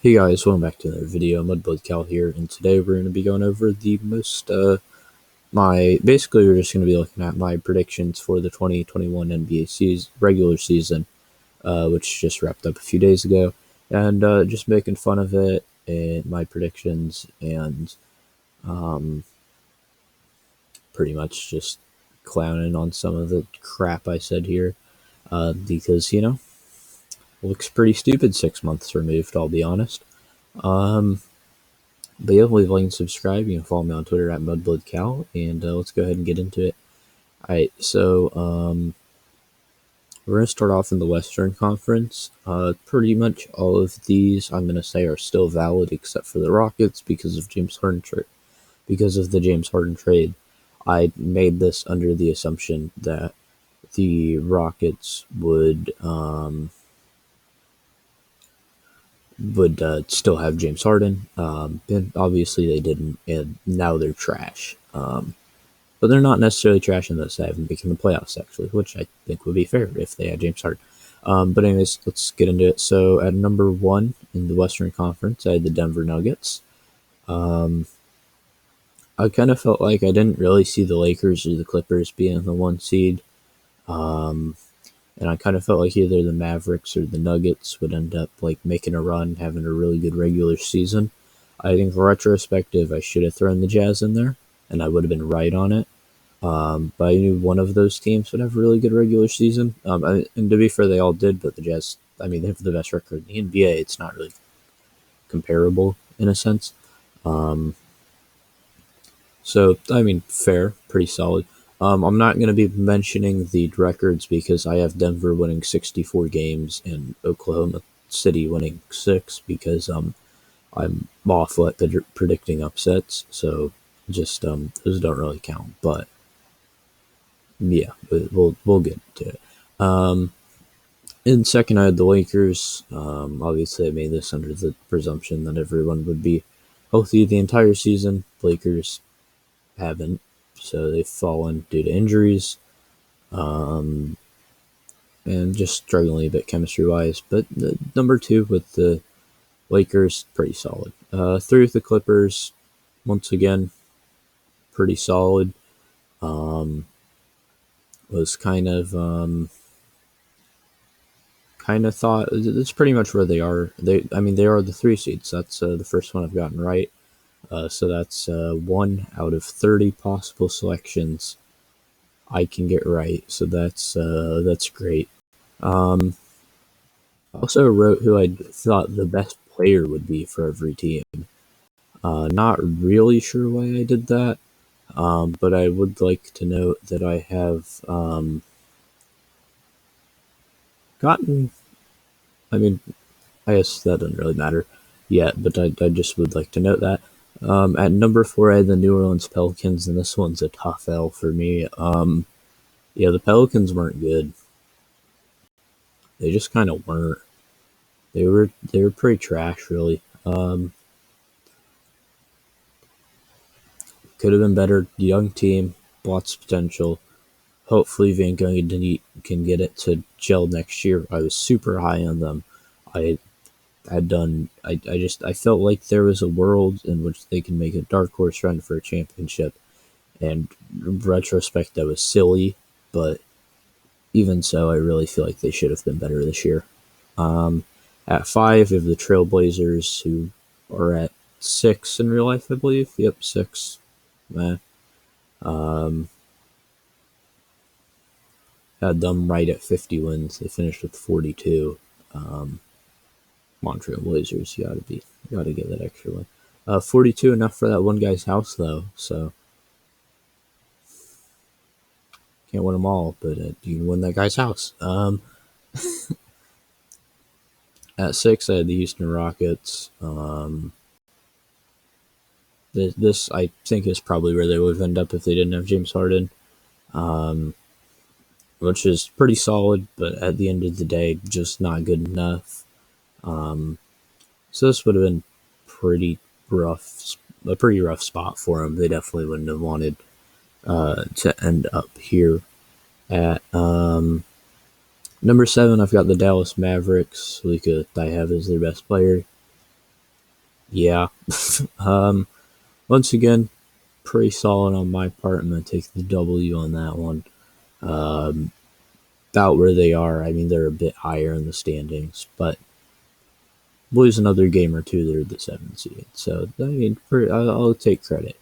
Hey guys, welcome back to another video. Cal here, and today we're going to be going over the basically we're just going to be looking at my predictions for the 2021 NBA regular season, which just wrapped up a few days ago, and just making fun of it and my predictions, and um, pretty much just clowning on some of the crap I said here, because it looks pretty stupid 6 months removed. I'll be honest. Um, But yeah, leave a like and subscribe. You can follow me on Twitter at MudbloodCal, and let's go ahead and get into it. Alright, so we're going to start off in the Western Conference. Pretty much all of these, I'm going to say, are still valid except for the Rockets because of the James Harden trade. I made this under the assumption that the Rockets would still have James Harden. And obviously they didn't, and now they're trash. But they're not necessarily trash in that they haven't become the playoffs, actually, which I think would be fair if they had James Harden. But anyways, let's get into it. So at number 1 in the Western Conference, I had the Denver Nuggets. I kind of felt like I didn't really see the Lakers or the Clippers being the 1 seed. And I kind of felt like either the Mavericks or the Nuggets would end up like making a run, having a really good regular season. I think retrospective, I should have thrown the Jazz in there, and I would have been right on it. But I knew one of those teams would have a really good regular season. And to be fair, they all did, but the Jazz, I mean, they have the best record in the NBA. It's not really comparable in a sense. So, I mean, fair, pretty solid. I'm not going to be mentioning the records because I have Denver winning 64 games and Oklahoma City winning 6 because I'm awful at predicting upsets. So just those don't really count. But yeah, we'll get to it. In second, I had the Lakers. Obviously, I made this under the presumption that everyone would be healthy the entire season. Lakers haven't, so they've fallen due to injuries, and just struggling a bit chemistry-wise. But number 2 with the Lakers, pretty solid. 3 with the Clippers, once again, pretty solid. Was kind of thought that's pretty much where they are. They are the 3 seeds. That's the first one I've gotten right. So that's 1 out of 30 possible selections I can get right. So that's great. I also wrote who I thought the best player would be for every team. Not really sure why I did that, but I would like to note that I have gotten. I mean, I guess that doesn't really matter yet, but I just would like to note that. At number 4, I had the New Orleans Pelicans, and this one's a tough L for me. Yeah, the Pelicans weren't good. They just kind of weren't. They were pretty trash, really. Could have been better. Young team, lots of potential. Hopefully, Van Gundy can get it to gel next year. I was super high on them. I felt like there was a world in which they can make a dark horse run for a championship. And in retrospect, that was silly, but even so, I really feel like they should have been better this year. At 5, we have the Trailblazers, who are at 6 in real life, I believe. Yep, 6. Had them right at 50 wins. They finished with 42. Montreal Blazers, you gotta get that extra one. 42 enough for that one guy's house though, so can't win them all, but you can win that guy's house. At 6, I had the Houston Rockets. This I think is probably where they would end up if they didn't have James Harden, which is pretty solid, but at the end of the day, just not good enough. So this would have been a pretty rough spot for them. They definitely wouldn't have wanted to end up here. At number 7, I've got the Dallas Mavericks. I have as their best player. Yeah. um, Once again, pretty solid on my part. I'm going to take the W on that one. Um, about where they are, I mean, they're a bit higher in the standings, but lose another game or two, they're the 7th seed. So, I mean, I'll take credit.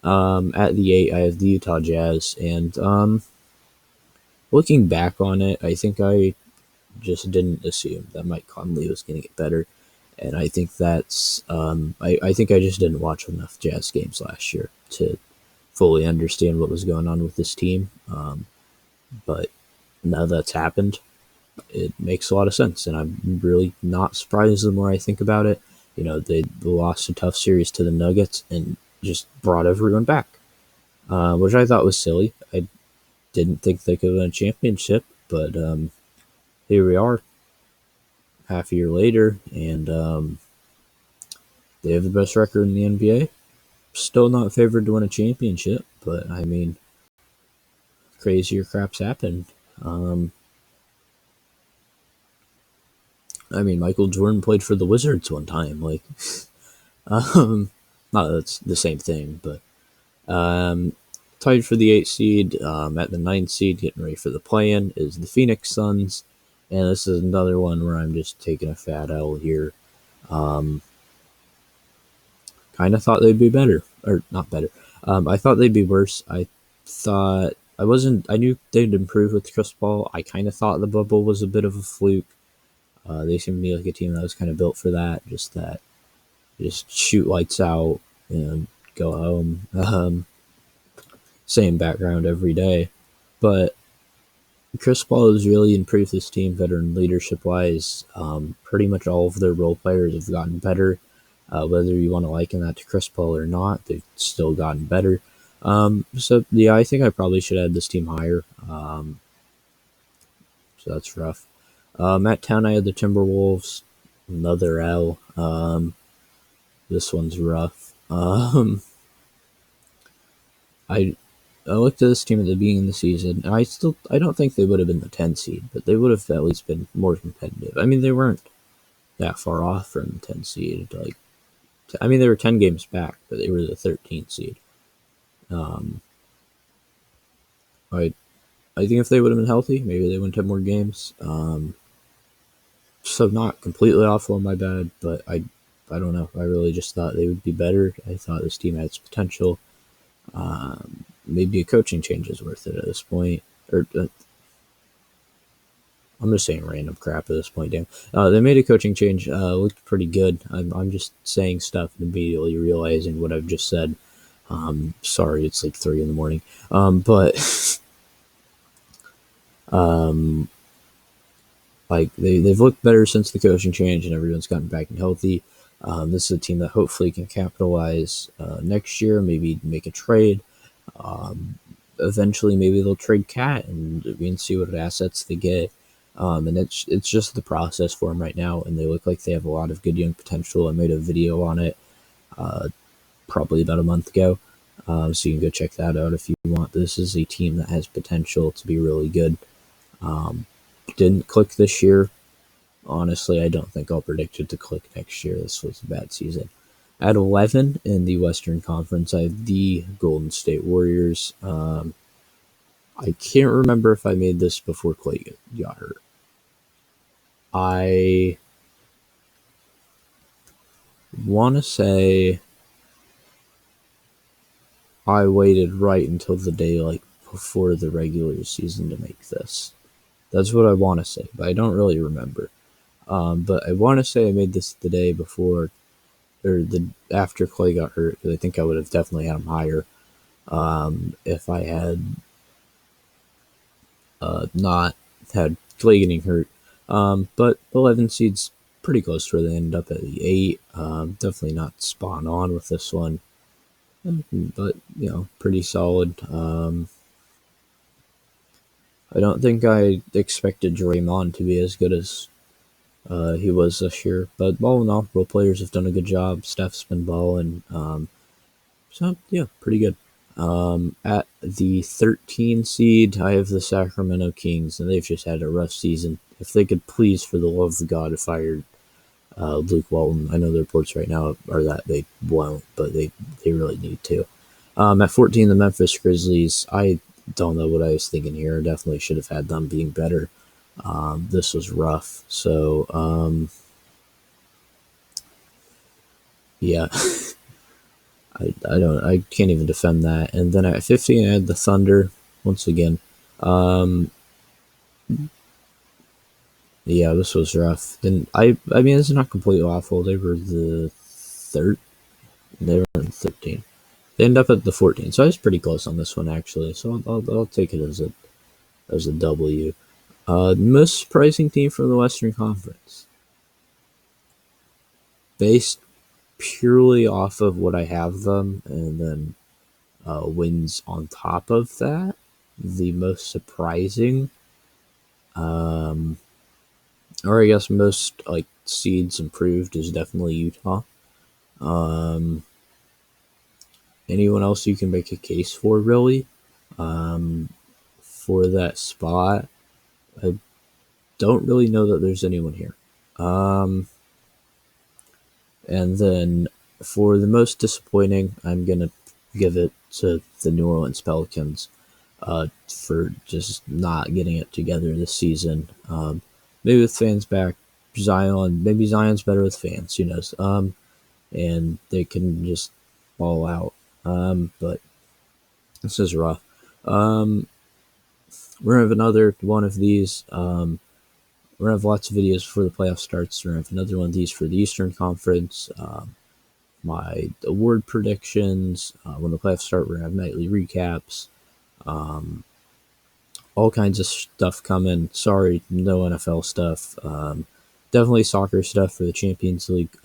At the 8, I have the Utah Jazz, and looking back on it, I think I just didn't assume that Mike Conley was going to get better. And I think I think I just didn't watch enough Jazz games last year to fully understand what was going on with this team. But now that's happened, it makes a lot of sense, and I'm really not surprised the more I think about it. You know, they lost a tough series to the Nuggets and just brought everyone back, which I thought was silly. I didn't think they could win a championship, but here we are, half a year later, and they have the best record in the NBA. Still not favored to win a championship, but I mean, crazier crap's happened. Um, I mean, Michael Jordan played for the Wizards one time. Like, um, not that it's the same thing, but tied for the 8th seed. At the 9th seed, getting ready for the play-in, is the Phoenix Suns, and this is another one where I'm just taking a fat L here. Um, kind of thought they'd be better, or not better. I thought they'd be worse. Thought I wasn't. I knew they'd improve with Chris Paul. I kind of thought the bubble was a bit of a fluke. They seem to be like a team that was kind of built for that. Just shoot lights out and go home. Same background every day. But Chris Paul has really improved this team, veteran leadership wise. Pretty much all of their role players have gotten better. Whether you want to liken that to Chris Paul or not, they've still gotten better. So yeah, I think I probably should add this team higher. So that's rough. At 10, I had the Timberwolves. Another L. This one's rough. I I looked at this team at the beginning of the season, and I don't think they would have been the 10 seed, but they would have at least been more competitive. I mean, they weren't that far off from the 10 seed. Like, I mean, they were 10 games back, but they were the 13th seed. Um, I I think if they would have been healthy, maybe they wouldn't have more games. So not completely awful on my bad, but I don't know. I really just thought they would be better. I thought this team had its potential. Maybe a coaching change is worth it at this point. Or I'm just saying random crap at this point. Damn, they made a coaching change. Looked pretty good. I'm just saying stuff and immediately realizing what I've just said. Sorry, it's like 3 in the morning. But um, like they've looked better since the coaching change and everyone's gotten back and healthy. This is a team that hopefully can capitalize next year. Maybe make a trade. Um, Eventually, maybe they'll trade Cat and we can see what assets they get. And it's just the process for them right now, and they look like they have a lot of good young potential. I made a video on it uh, probably about a month ago, so you can go check that out if you want. This is a team that has potential to be really good. Um, didn't click this year. Honestly, I don't think I'll predict it to click next year. This was a bad season. At 11 in the Western Conference, I have the Golden State Warriors. I can't remember if I made this before Clay got hurt. I want to say I waited right until the day like before the regular season to make this. That's what I want to say, but I don't really remember. But I want to say I made this the day before or the after Clay got hurt because I think I would have definitely had him higher if I had not had Clay getting hurt. But 11 seeds pretty close to where they ended up at the 8. Definitely not spot on with this one, but pretty solid. I don't think I expected Draymond to be as good as he was this year, but all in all, role players have done a good job. Steph's been balling, so yeah, pretty good. At the 13 seed, I have the Sacramento Kings, and they've just had a rough season. If they could please, for the love of God, fire Luke Walton. I know the reports right now are that they won't, but they really need to. At 14, the Memphis Grizzlies. I don't know what I was thinking here. Definitely should have had them being better. This was rough. So, yeah, I can't even defend that. And then at 15, I had the Thunder once again. Um, yeah, this was rough. Then I mean, it's not completely awful. They were the third. They were in 13. They end up at the 14. So I was pretty close on this one actually. So I'll take it as a W. Most surprising team from the Western Conference, based purely off of what I have them, and then wins on top of that. The most surprising, um, or I guess most like seeds improved, is definitely Utah. Um, Anyone else you can make a case for, really, um, for that spot? I don't really know that there's anyone here. And then for the most disappointing, I'm going to give it to the New Orleans Pelicans for just not getting it together this season. Maybe with fans back, maybe Zion's better with fans, who knows? And they can just ball out. But this is rough. Um, we're going to have another one of these. We're going to have lots of videos before the playoff starts. We're going to have another one of these for the Eastern Conference. My award predictions. When the playoffs start, we're going to have nightly recaps. All kinds of stuff coming. Sorry, no NFL stuff. Definitely soccer stuff for the Champions League.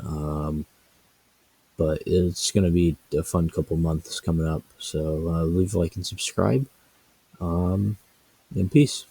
But it's going to be a fun couple months coming up. So leave a like and subscribe. And peace.